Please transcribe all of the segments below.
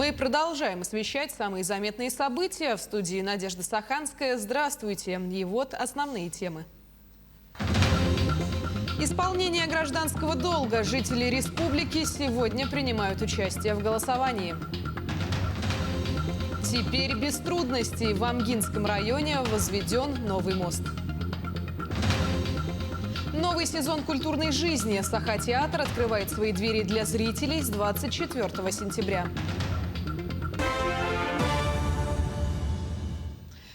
Мы продолжаем освещать самые заметные события. В студии Надежда Саханская. Здравствуйте. И вот основные темы. Исполнение гражданского долга. Жители республики сегодня принимают участие в голосовании. Теперь без трудностей в Амгинском районе возведен новый мост. Новый сезон культурной жизни. Саха-театр открывает свои двери для зрителей с 24 сентября.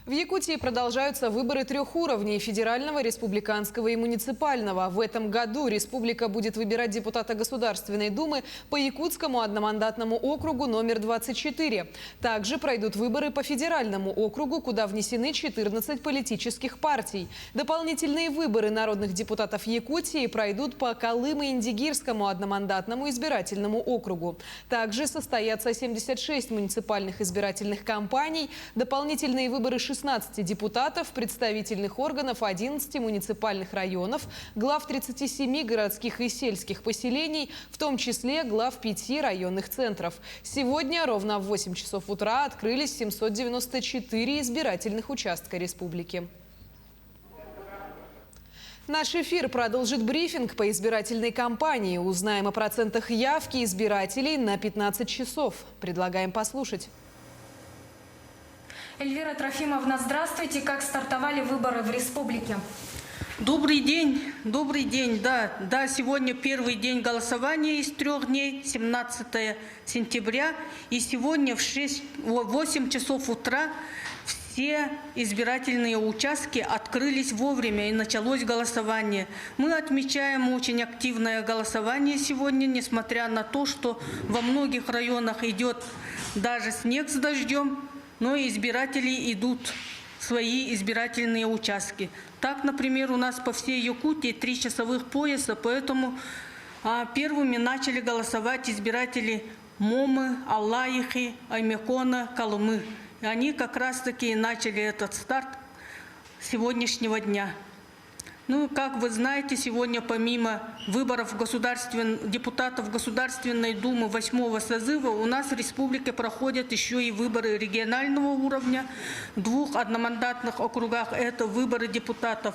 В Якутии продолжаются выборы 3 уровней – федерального, республиканского и муниципального. В этом году республика будет выбирать депутата Государственной Думы по Якутскому одномандатному округу номер 24. Также пройдут выборы по федеральному округу, куда внесены 14 политических партий. Дополнительные выборы народных депутатов Якутии пройдут по Колымо-Индигирскому одномандатному избирательному округу. Также состоятся 76 муниципальных избирательных кампаний, дополнительные выборы 16 депутатов, представительных органов 11 муниципальных районов, глав 37 городских и сельских поселений, в том числе глав 5 районных центров. Сегодня ровно в 8 часов утра открылись 794 избирательных участка республики. Наш эфир продолжит брифинг по избирательной кампании. Узнаем о процентах явки избирателей на 15 часов. Предлагаем послушать. Эльвира Трофимовна, здравствуйте. Как стартовали выборы в республике? Добрый день. Да, сегодня первый день голосования из 3 дней, 17 сентября. И сегодня в 8 часов утра все избирательные участки открылись вовремя и началось голосование. Мы отмечаем очень активное голосование сегодня, несмотря на то, что во многих районах идет даже снег с дождем. Но избиратели идут в свои избирательные участки. Так, например, у нас по всей Якутии 3 часовых пояса, поэтому первыми начали голосовать избиратели Момы, Аллаихи, Аймекона, Колымы. И они как раз-таки начали этот старт сегодняшнего дня. Ну, как вы знаете, сегодня помимо выборов депутатов Государственной Думы 8-го созыва у нас в республике проходят еще и выборы регионального уровня в 2 одномандатных округах. Это выборы депутатов,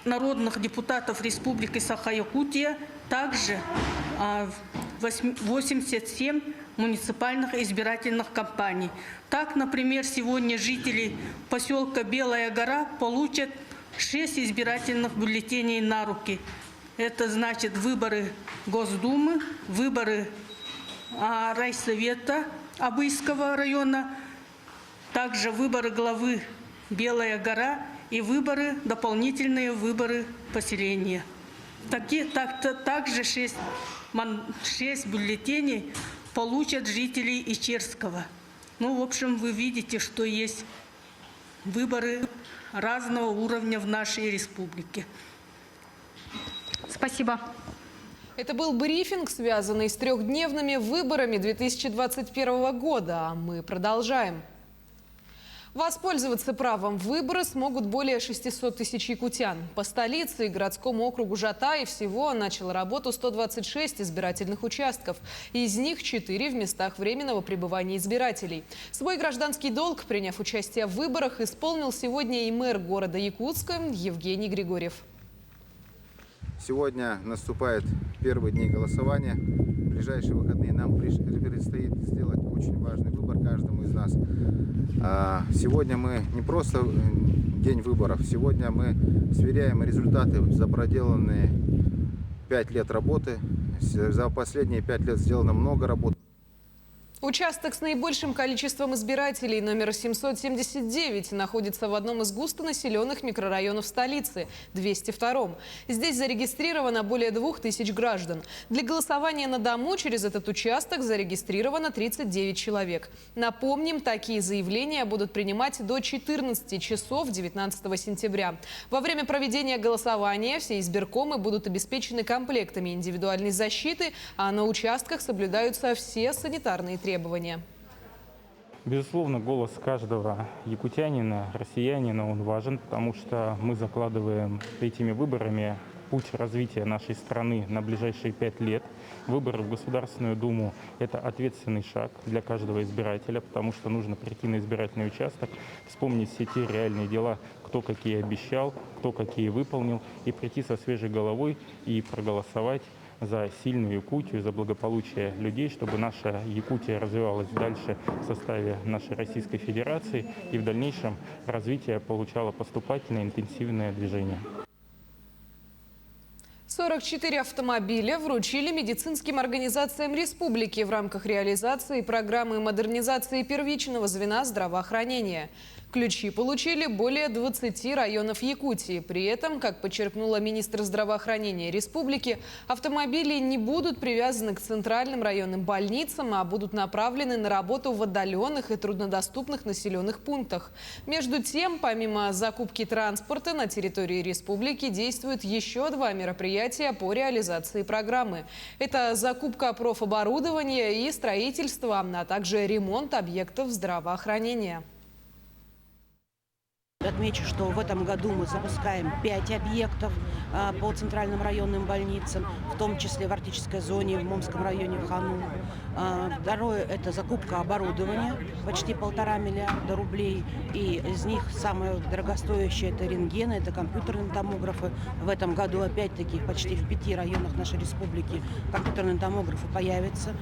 народных депутатов Республики Саха-Якутия, также 87 муниципальных избирательных кампаний. Так, например, сегодня жители поселка Белая Гора получат 6 избирательных бюллетеней на руки. Это значит выборы Госдумы, выборы райсовета Абыйского района, также выборы главы Белая Гора и дополнительные выборы поселения. Также 6 бюллетеней получат жители Ичерского. Ну, в общем, вы видите, что есть выборы разного уровня в нашей республике. Спасибо. Это был брифинг, связанный с 3-дневными выборами 2021 года. А мы продолжаем. Воспользоваться правом выбора смогут более 600 тысяч якутян. По столице и городскому округу Жатай всего начало работу 126 избирательных участков. Из них 4 в местах временного пребывания избирателей. Свой гражданский долг, приняв участие в выборах, исполнил сегодня и мэр города Якутска Евгений Григорьев. Сегодня наступают первые дни голосования. В ближайшие выходные нам предстоит сделать очень важный выбор каждому из нас. Сегодня мы не просто день выборов, сегодня мы сверяем результаты за проделанные 5 лет работы. За последние 5 лет сделано много работы. Участок с наибольшим количеством избирателей номер 779 находится в одном из густонаселенных микрорайонов столицы – 202-м. Здесь зарегистрировано более 2000 граждан. Для голосования на дому через этот участок зарегистрировано 39 человек. Напомним, такие заявления будут принимать до 14 часов 19 сентября. Во время проведения голосования все избиркомы будут обеспечены комплектами индивидуальной защиты, а на участках соблюдаются все санитарные требования. Безусловно, голос каждого якутянина, россиянина, он важен, потому что мы закладываем этими выборами путь развития нашей страны на ближайшие 5 лет. Выборы в Государственную Думу – это ответственный шаг для каждого избирателя, потому что нужно прийти на избирательный участок, вспомнить все те реальные дела, кто какие обещал, кто какие выполнил, и прийти со свежей головой и проголосовать за сильную Якутию, за благополучие людей, чтобы наша Якутия развивалась дальше в составе нашей Российской Федерации и в дальнейшем развитие получало поступательное интенсивное движение. 44 автомобиля вручили медицинским организациям республики в рамках реализации программы модернизации первичного звена здравоохранения. Ключи получили более 20 районов Якутии. При этом, как подчеркнула министр здравоохранения республики, автомобили не будут привязаны к центральным районным больницам, а будут направлены на работу в отдаленных и труднодоступных населенных пунктах. Между тем, помимо закупки транспорта на территории республики действуют еще 2 мероприятия по реализации программы. Это закупка профоборудования и строительство, а также ремонт объектов здравоохранения. Отмечу, что в этом году мы запускаем 5 объектов по центральным районным больницам, в том числе в Арктической зоне, в Момском районе, в Хану. Второе – это закупка оборудования, почти 1,5 миллиарда рублей. И из них самое дорогостоящее – это рентгены, это компьютерные томографы. В этом году опять-таки почти в 5 районах нашей республики компьютерные томографы появятся.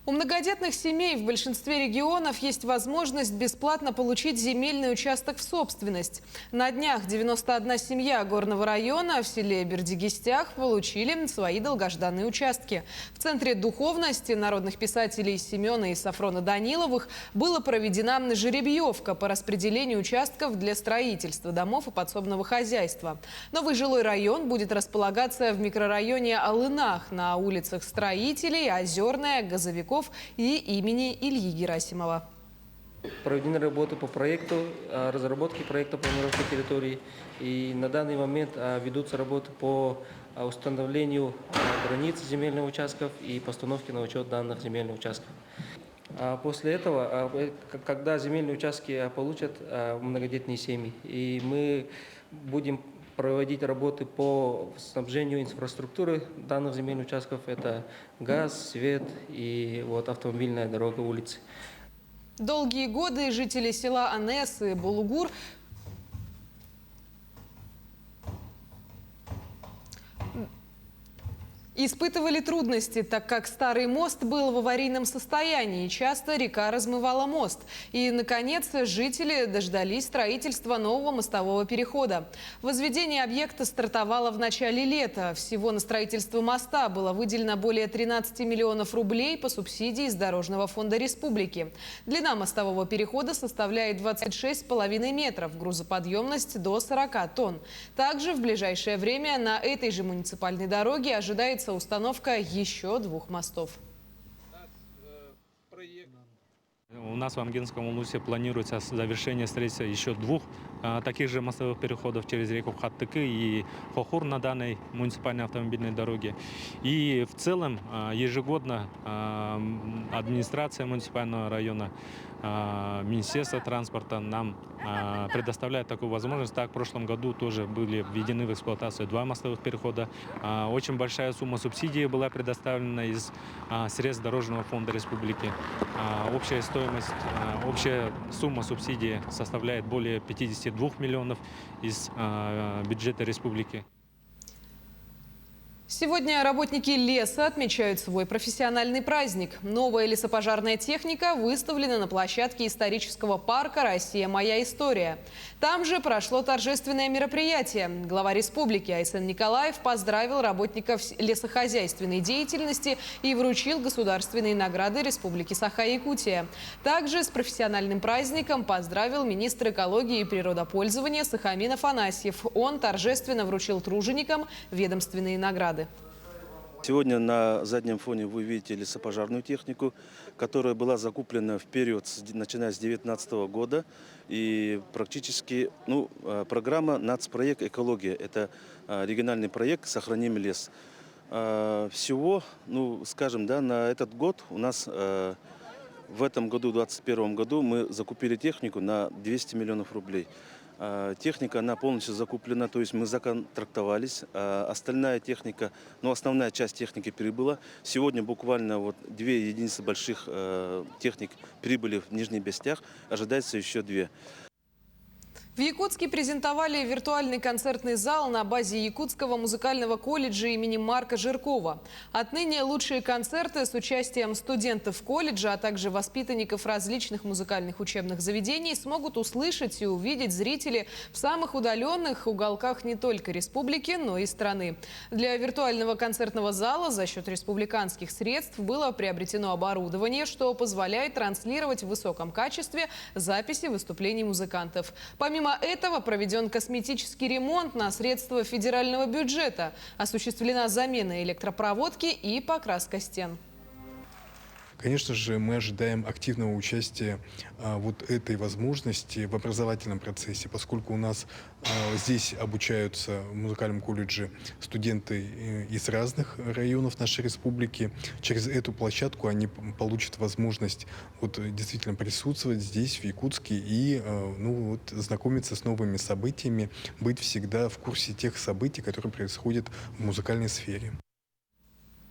У многодетных семей в большинстве регионов есть возможность бесплатно получить земельный участок в собственность. На днях 91 семья Горного района в селе Бердигистях получили свои долгожданные участки. В Центре духовности народных писателей Семена и Сафрона Даниловых была проведена жеребьевка по распределению участков для строительства домов и подсобного хозяйства. Новый жилой район будет располагаться в микрорайоне Алынах на улицах Строителей, Озерная, Газовиков и имени Ильи Герасимова. Проведены работы по проекту, разработке проекта планировки территории. И на данный момент ведутся работы по установлению границ земельных участков и постановке на учет данных земельных участков. После этого, когда земельные участки получат многодетные семьи, и мы будем проводить работы по снабжению инфраструктуры данных земельных участков. Это газ, свет и автомобильная дорога, улицы. Долгие годы жители села Анес и Булугур испытывали трудности, так как старый мост был в аварийном состоянии. Часто река размывала мост. И, наконец, жители дождались строительства нового мостового перехода. Возведение объекта стартовало в начале лета. Всего на строительство моста было выделено более 13 миллионов рублей по субсидии из Дорожного фонда республики. Длина мостового перехода составляет 26,5 метров, грузоподъемность до 40 тонн. Также в ближайшее время на этой же муниципальной дороге ожидается установка еще 2 мостов. У нас в Амгенском улусе планируется завершение строительства еще 2 таких же мостовых переходов через реку Хаттыки и Хохур на данной муниципальной автомобильной дороге. И в целом ежегодно администрация муниципального района, Министерство транспорта нам предоставляет такую возможность. Так, в прошлом году тоже были введены в эксплуатацию 2 мостовых перехода. Очень большая сумма субсидий была предоставлена из средств Дорожного фонда республики. Общая сумма субсидий составляет более 52 миллионов из бюджета республики. Сегодня работники леса отмечают свой профессиональный праздник. Новая лесопожарная техника выставлена на площадке исторического парка «Россия. Моя история». Там же прошло торжественное мероприятие. Глава республики Айсен Николаев поздравил работников лесохозяйственной деятельности и вручил государственные награды Республики Саха-Якутия. Также с профессиональным праздником поздравил министр экологии и природопользования Сахамин Афанасьев. Он торжественно вручил труженикам ведомственные награды. Сегодня на заднем фоне вы видите лесопожарную технику, которая была закуплена в период, начиная с 2019 года. И практически программа «Нацпроект Экология». Это региональный проект «Сохраним лес». Всего, скажем, на этот год у нас в этом году, в 2021 году, мы закупили технику на 200 миллионов рублей. Техника, она полностью закуплена, то есть мы законтрактовались. Остальная техника, основная часть техники прибыла. Сегодня буквально 2 единицы больших техник прибыли в Нижних Бестях, ожидается еще 2. В Якутске презентовали виртуальный концертный зал на базе Якутского музыкального колледжа имени Марка Жиркова. Отныне лучшие концерты с участием студентов колледжа, а также воспитанников различных музыкальных учебных заведений смогут услышать и увидеть зрители в самых удаленных уголках не только республики, но и страны. Для виртуального концертного зала за счет республиканских средств было приобретено оборудование, что позволяет транслировать в высоком качестве записи выступлений музыкантов. Помимо этого проведен косметический ремонт на средства федерального бюджета. Осуществлена замена электропроводки и покраска стен. Конечно же, мы ожидаем активного участия этой возможности в образовательном процессе, поскольку у нас здесь обучаются в музыкальном колледже студенты из разных районов нашей республики. Через эту площадку они получат возможность действительно присутствовать здесь, в Якутске, и знакомиться с новыми событиями, быть всегда в курсе тех событий, которые происходят в музыкальной сфере.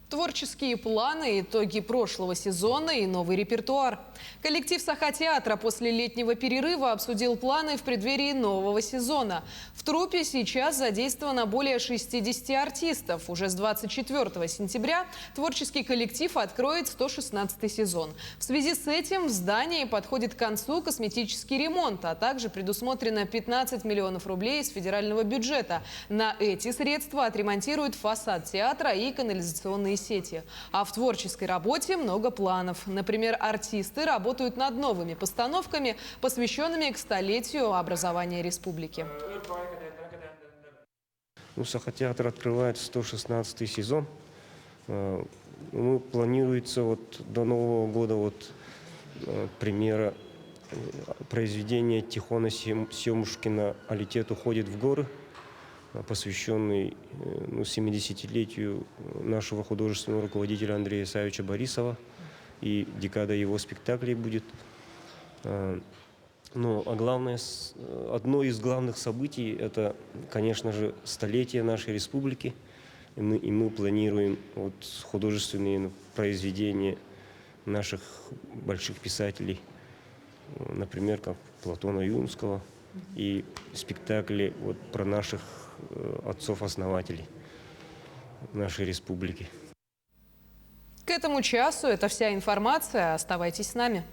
Творческие планы, итоги прошлого сезона и новый репертуар. Коллектив Саха-театра после летнего перерыва обсудил планы в преддверии нового сезона. В труппе сейчас задействовано более 60 артистов. Уже с 24 сентября творческий коллектив откроет 116-й сезон. В связи с этим в здании подходит к концу косметический ремонт, а также предусмотрено 15 миллионов рублей из федерального бюджета. На эти средства отремонтируют фасад театра и канализационные сети. А в творческой работе много планов. Например, артисты работают над новыми постановками, посвященными к столетию образования республики. Саха-театр открывает 116-й сезон. Планируется до Нового года премьера произведения Тихона Семушкина «Алитет уходит в горы», посвященный 70-летию нашего художественного руководителя Андрея Исаевича Борисова. И декада его спектаклей будет. Но одно из главных событий – это, конечно же, столетие нашей республики. И мы планируем художественные произведения наших больших писателей, например, как Платона Юнского, и спектакли про наших отцов-основателей нашей республики. К этому часу это вся информация. Оставайтесь с нами.